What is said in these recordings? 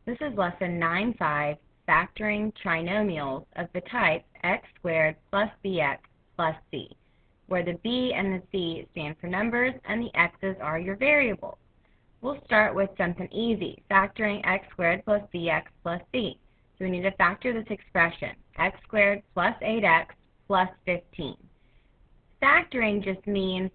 This is lesson 9.5, factoring trinomials of the type x squared plus bx plus c, where the b and the c stand for numbers and the x's are your variables. We'll start with something easy, factoring x squared plus bx plus c. So we need to factor this expression, x squared plus 8x plus 15. Factoring just means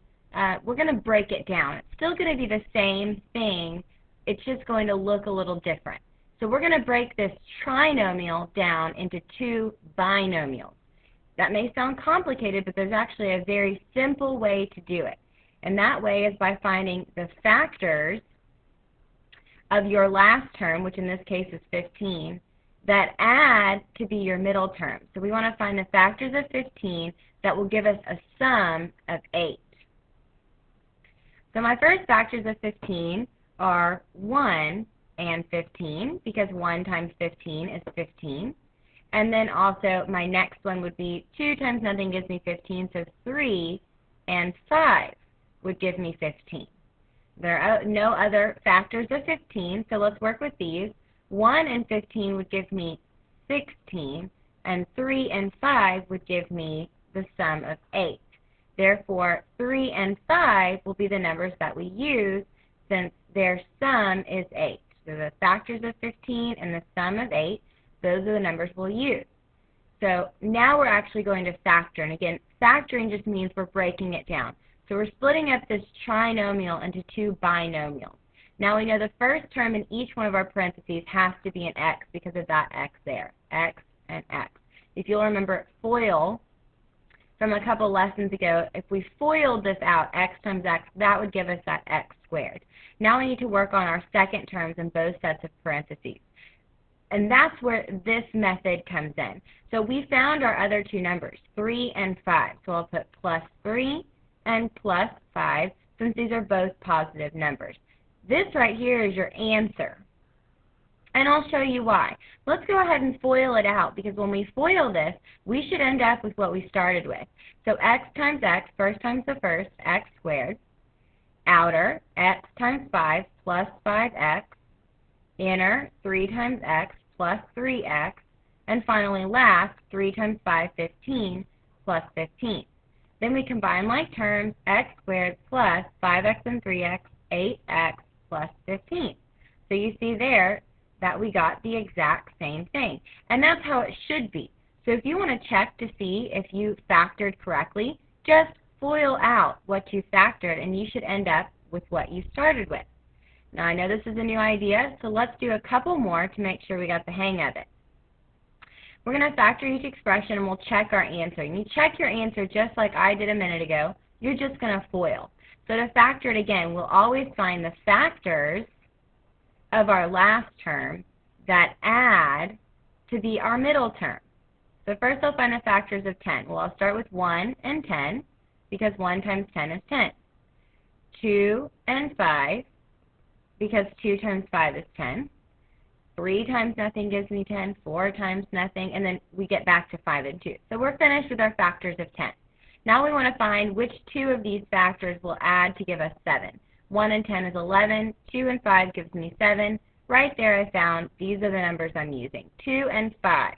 we're going to break it down. It's still going to be the same thing, it's just going to look a little different. So we're going to break this trinomial down into two binomials. That may sound complicated, but there's actually a very simple way to do it. And that way is by finding the factors of your last term, which in this case is 15, that add to be your middle term. So we want to find the factors of 15 that will give us a sum of 8. So my first factors of 15 are 1 and 15, because 1 times 15 is 15. And then also my next one would be 2 times nothing gives me 15, so 3 and 5 would give me 15. There are no other factors of 15, so let's work with these. 1 and 15 would give me 16, and 3 and 5 would give me the sum of 8. Therefore, 3 and 5 will be the numbers that we use since their sum is 8. So the factors of 15 and the sum of 8, those are the numbers we'll use. So now we're actually going to factor. And again, factoring just means we're breaking it down. So we're splitting up this trinomial into two binomials. Now we know the first term in each one of our parentheses has to be an x because of that x there, x and x. If you'll remember FOIL from a couple lessons ago, if we FOILed this out, x times x, that would give us that x squared. Now we need to work on our second terms in both sets of parentheses. And that's where this method comes in. So we found our other two numbers, 3 and 5. So I'll put plus 3 and plus 5 since these are both positive numbers. This right here is your answer. And I'll show you why. Let's go ahead and FOIL it out, because when we FOIL this, we should end up with what we started with. So x times x, first times the first, x squared. Outer, x times 5 plus 5x. Inner, 3 times x plus 3x. And finally last, 3 times 5, 15, plus 15. Then we combine like terms, x squared plus 5x and 3x, 8x plus 15. So you see there that we got the exact same thing. And that's how it should be. So if you want to check to see if you factored correctly, just FOIL out what you factored and you should end up with what you started with. Now I know this is a new idea, so let's do a couple more to make sure we got the hang of it. We're going to factor each expression and we'll check our answer. And you check your answer just like I did a minute ago. You're just going to FOIL. So to factor it again, we'll always find the factors of our last term that add to be our middle term. So first I'll find the factors of 10. Well, I'll start with 1 and 10, because 1 times 10 is 10. 2 and 5, because 2 times 5 is 10. 3 times nothing gives me 10, 4 times nothing, and then we get back to 5 and 2. So we're finished with our factors of 10. Now we want to find which two of these factors will add to give us 7. 1 and 10 is 11, 2 and 5 gives me 7. Right there I found these are the numbers I'm using, 2 and 5.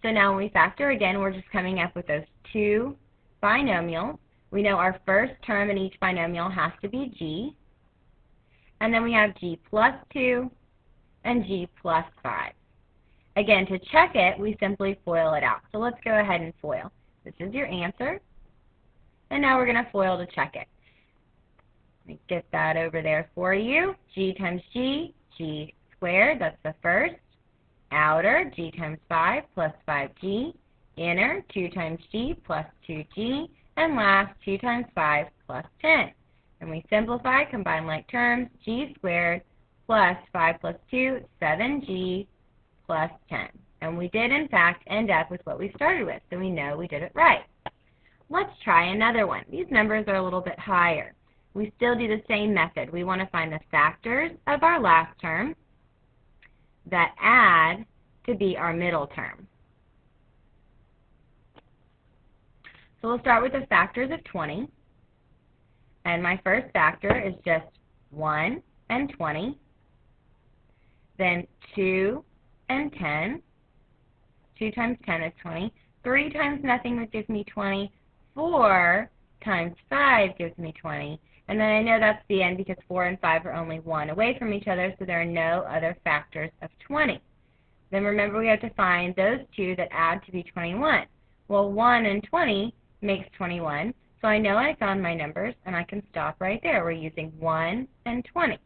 So now when we factor again, we're just coming up with those two binomials. We know our first term in each binomial has to be g. And then we have g plus 2 and g plus 5. Again, to check it, we simply FOIL it out. So let's go ahead and FOIL. This is your answer. And now we're going to FOIL to check it. Let me get that over there for you. G times g, g squared, that's the first. Outer, g times 5 plus 5g. Inner, 2 times g plus 2g. And last, 2 times 5 plus 10. And we simplify, combine like terms, g squared plus 5 plus 2, 7g plus 10. And we did, in fact, end up with what we started with, so we know we did it right. Let's try another one. These numbers are a little bit higher. We still do the same method. We want to find the factors of our last term that add to be our middle term. So we'll start with the factors of 20. And my first factor is just 1 and 20. then 2 and 10. 2 times 10 is 20. 3 times nothing would give me 20. 4 times 5 gives me 20. And then I know that's the end because 4 and 5 are only 1 away from each other, so there are no other factors of 20. Then remember we have to find those two that add to be 21. Well, 1 and 20 makes 21, so I know I found my numbers, and I can stop right there. We're using 1 and 20.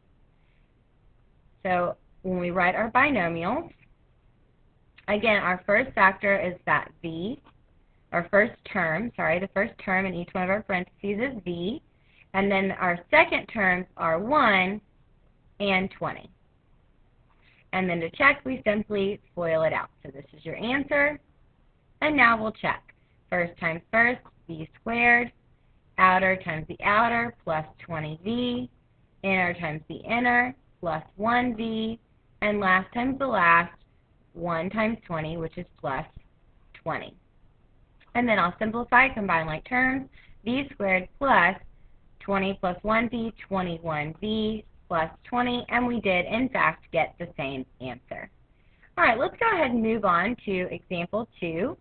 So when we write our binomials, again, our first factor is that v, our first term, the first term in each one of our parentheses is v, and then our second terms are 1 and 20. And then to check, we simply FOIL it out. So this is your answer, and now we'll check. First times first, v squared, outer times the outer plus 20v, inner times the inner plus 1v, and last times the last, 1 times 20, which is plus 20. And then I'll simplify, combine like terms, v squared plus 20 plus 1v, 21v plus 20, and we did, in fact, get the same answer. All right, let's go ahead and move on to example 2,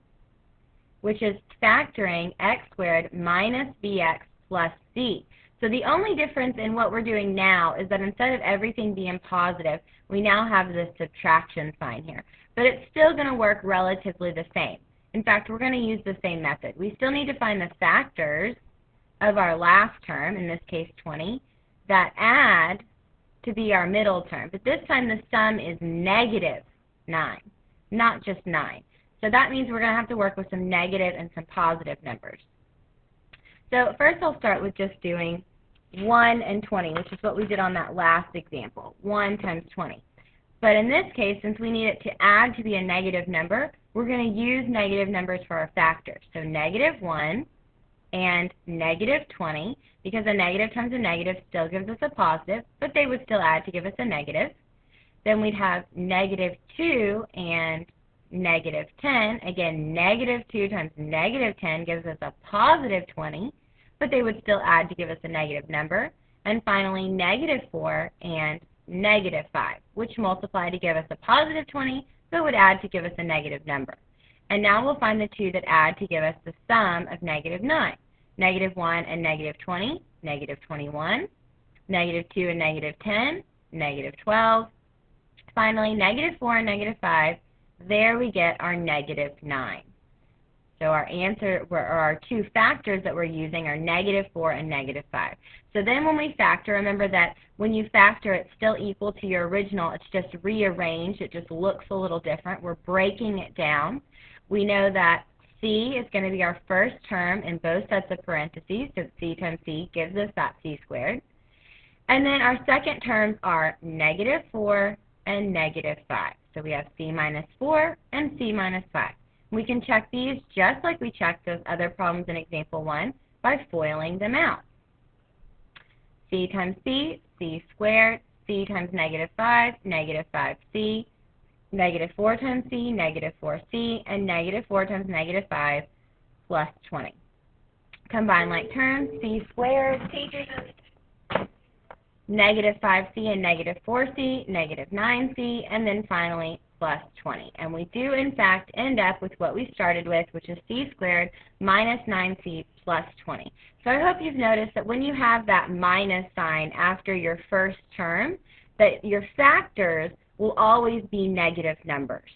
which is factoring x squared minus bx plus c. So the only difference in what we're doing now is that instead of everything being positive, we now have this subtraction sign here. But it's still going to work relatively the same. In fact, we're going to use the same method. We still need to find the factors of our last term, in this case 20, that add to be our middle term. But this time the sum is negative 9, not just 9. So that means we're going to have to work with some negative and some positive numbers. So first I'll start with just doing 1 and 20, which is what we did on that last example, 1 times 20. But in this case, since we need it to add to be a negative number, we're going to use negative numbers for our factors. So negative 1 and negative 20, because a negative times a negative still gives us a positive, but they would still add to give us a negative. Then we'd have negative 2 and negative 10. Again, negative 2 times negative 10 gives us a positive 20, but they would still add to give us a negative number. And finally, negative 4 and negative 5, which multiply to give us a positive 20, but would add to give us a negative number. And now we'll find the two that add to give us the sum of negative 9. Negative 1 and negative 20, negative 21. Negative 2 and negative 10, negative 12. Finally, negative 4 and negative 5. There we get our negative 9. So our answer, or our two factors that we're using are negative 4 and negative 5. So then when we factor, remember that when you factor, it's still equal to your original. It's just rearranged. It just looks a little different. We're breaking it down. We know that c is going to be our first term in both sets of parentheses. So c times c gives us that c squared. And then our second terms are negative 4 and negative 5. So we have c minus 4 and c minus 5. We can check these just like we checked those other problems in example 1 by FOILing them out. C times c, c squared, c times negative 5, negative 5c, negative 4 times c, negative 4c, and negative 4 times negative 5 plus 20. Combine like terms, c squared, negative 5c and negative 4c, negative 9c, and then finally plus 20. And we do, in fact, end up with what we started with, which is c squared minus 9c plus 20. So I hope you've noticed that when you have that minus sign after your first term, that your factors will always be negative numbers.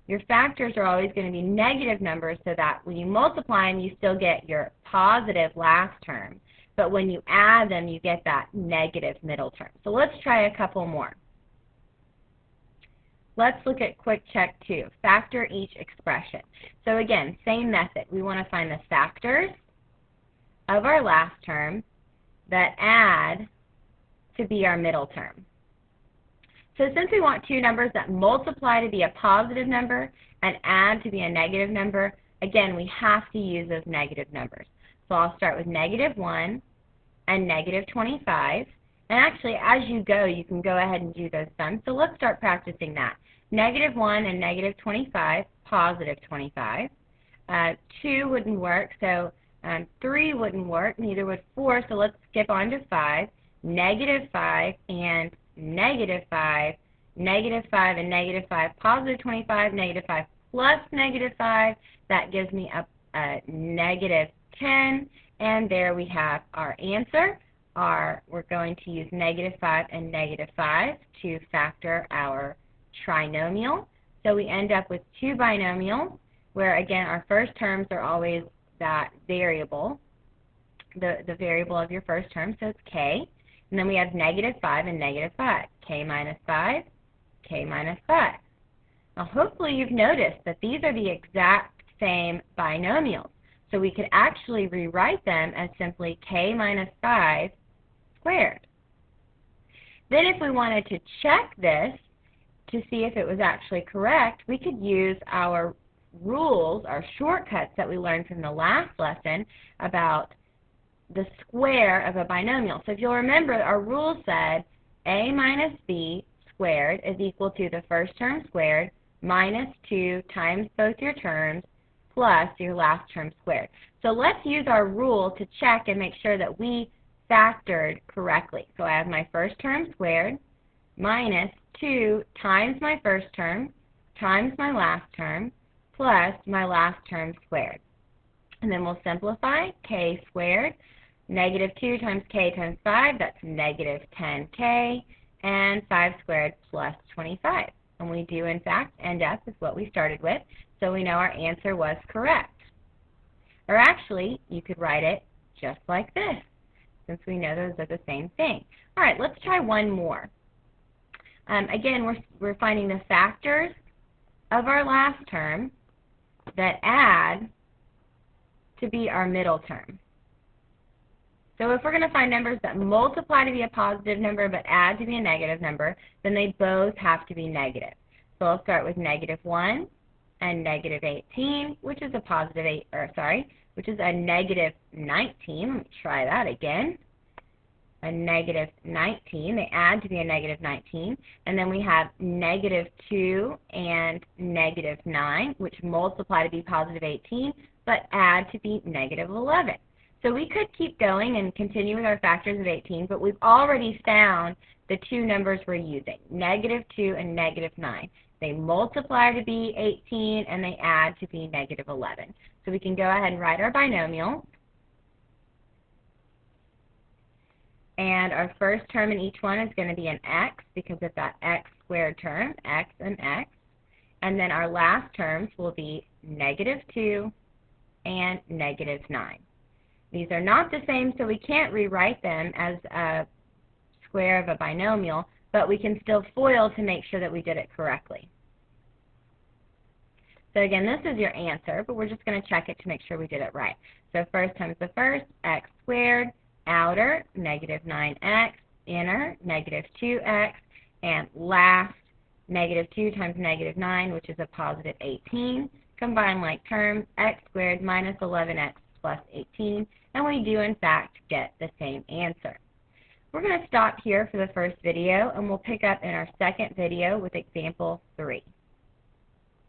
Your factors are always going to be negative numbers so that when you multiply them, you still get your positive last term. But when you add them, you get that negative middle term. So let's try a couple more. Let's look at quick check 2, factor each expression. So again, same method. We want to find the factors of our last term that add to be our middle term. So since we want two numbers that multiply to be a positive number and add to be a negative number, again, we have to use those negative numbers. So I'll start with negative 1 and negative 25. And actually, as you go, you can go ahead and do those sums. So let's start practicing that. Negative 1 and negative 25, positive 25. 2 wouldn't work, so 3 wouldn't work, neither would 4, so let's skip on to 5. Negative 5 and negative 5, negative 5 and negative 5, positive 25, negative 5 plus negative 5, that gives me a negative 10, and there we have our answer. We're going to use negative 5 and negative 5 to factor our trinomial. So we end up with two binomials where, again, our first terms are always that variable, the variable of your first term, so it's k. And then we have negative 5 and negative 5, k minus 5, k minus 5. Now, hopefully you've noticed that these are the exact same binomials. So we could actually rewrite them as simply k minus 5 squared. Then if we wanted to check this to see if it was actually correct, we could use our rules, our shortcuts that we learned from the last lesson about the square of a binomial. So if you'll remember, our rule said a minus b squared is equal to the first term squared minus 2 times both your terms plus your last term squared. So let's use our rule to check and make sure that we factored correctly. So I have my first term squared minus 2 times my first term times my last term plus my last term squared. And then we'll simplify. K squared, negative 2 times k times 5, that's negative 10k, and 5 squared plus 25. And we do, in fact, end up with what we started with, so we know our answer was correct. Or actually, you could write it just like this, since we know those are the same thing. All right, let's try one more. Again, we're finding the factors of our last term that add to be our middle term. So if we're going to find numbers that multiply to be a positive number but add to be a negative number, then they both have to be negative. So I'll start with negative 1 and negative 18, which is a positive which is a negative 19. Let me try that again. A negative 19. They add to be a negative 19. And then we have negative 2 and negative 9, which multiply to be positive 18, but add to be negative 11. So we could keep going and continue with our factors of 18, but we've already found the two numbers we're using, negative 2 and negative 9. They multiply to be 18, and they add to be negative 11. So we can go ahead and write our binomial. And our first term in each one is going to be an x because of that x squared term, x and x. And then our last terms will be negative 2 and negative 9. These are not the same, so we can't rewrite them as a square of a binomial, but we can still FOIL to make sure that we did it correctly. So again, this is your answer, but we're just going to check it to make sure we did it right. So first times the first, x squared, outer, negative 9x, inner, negative 2x, and last, negative 2 times negative 9, which is a positive 18. Combine like terms, x squared minus 11x plus 18, and we do in fact get the same answer. We're going to stop here for the first video, and we'll pick up in our second video with example 3.